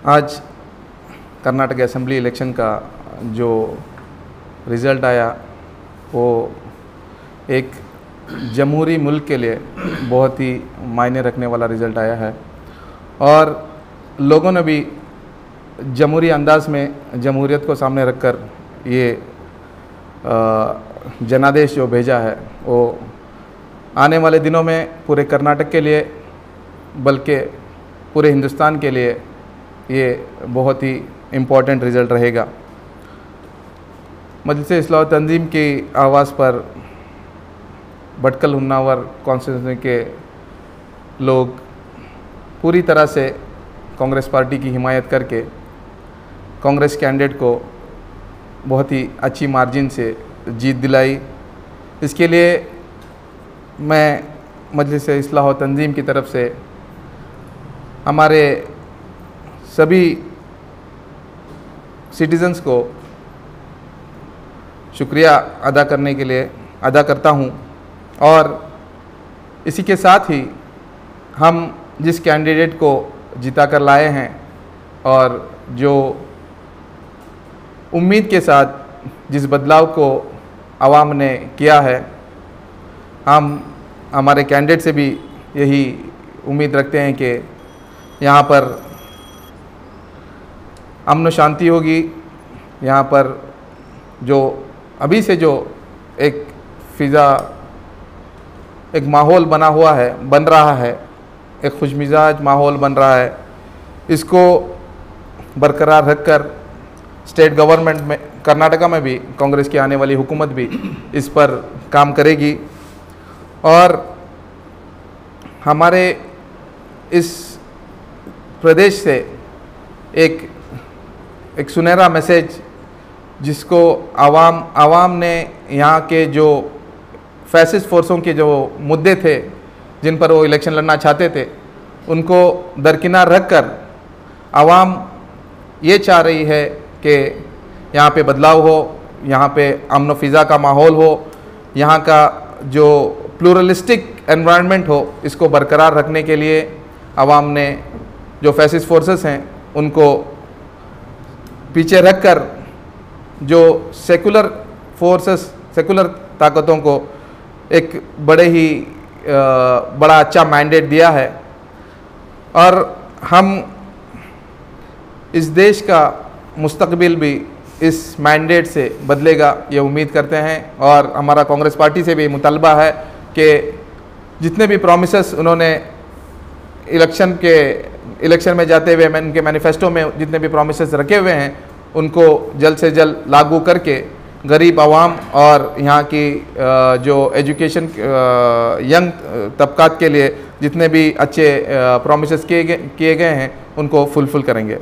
आज Karnataka assembly election का जो रिज़ल्ट आया वो एक जमहूरी मुल्क के लिए बहुत ही मायने रखने वाला रिज़ल्ट आया है और लोगों ने भी जमहूरी अंदाज में जमहूरियत को सामने रखकर ये जनादेश जो भेजा है वो आने वाले दिनों में पूरे कर्नाटक के लिए बल्कि पूरे हिंदुस्तान के लिए ये बहुत ही इम्पोर्टेंट रिज़ल्ट रहेगा। मजलिस-ए इस्लाह तंजीम की आवाज़ पर भटकल हुन्नावर कॉन्स्टिट्यूंसी के लोग पूरी तरह से कांग्रेस पार्टी की हिमायत करके कांग्रेस कैंडिडेट को बहुत ही अच्छी मार्जिन से जीत दिलाई। इसके लिए मैं मजलिस-ए इस्लाह तंजीम की तरफ से हमारे सभी सिटीज़न्स को शुक्रिया अदा करने के लिए अदा करता हूं और इसी के साथ ही हम जिस कैंडिडेट को जिता कर लाए हैं और जो उम्मीद के साथ जिस बदलाव को आवाम ने किया है, हम हमारे कैंडिडेट से भी यही उम्मीद रखते हैं कि यहाँ पर अमन शांति होगी। यहाँ पर जो अभी से जो एक फ़िज़ा एक माहौल बन रहा है, एक खुशमिजाज माहौल बन रहा है, इसको बरकरार रखकर स्टेट गवर्नमेंट में कर्नाटका में भी कांग्रेस की आने वाली हुकूमत भी इस पर काम करेगी और हमारे इस प्रदेश से एक सुनहरा मैसेज जिसको आवाम ने यहाँ के जो फैसिस्ट फोर्सों के जो मुद्दे थे जिन पर वो इलेक्शन लड़ना चाहते थे, उनको दरकिनार रखकर आवाम ये चाह रही है कि यहाँ पे बदलाव हो, यहाँ पे अमन फ़िज़ा का माहौल हो, यहाँ का जो प्लूरलिस्टिक एनवायरनमेंट हो, इसको बरकरार रखने के लिए आवाम ने जो फैसिस्ट फोर्सेस हैं उनको पीछे रखकर जो सेकुलर फोर्सेस, सेकुलर ताकतों को एक बड़ा अच्छा मैंडेट दिया है और हम इस देश का मुस्तकबिल भी इस मैंडेट से बदलेगा ये उम्मीद करते हैं और हमारा कांग्रेस पार्टी से भी मुतालबा है कि जितने भी प्रॉमिसेस उन्होंने इलेक्शन में जाते हुए उनके मैनिफेस्टो में जितने भी प्रॉमिसेस रखे हुए हैं उनको जल्द से जल्द लागू करके गरीब आवाम और यहाँ की जो एजुकेशन यंग तबकात के लिए जितने भी अच्छे प्रॉमिसेस किए गए हैं उनको फुलफिल करेंगे।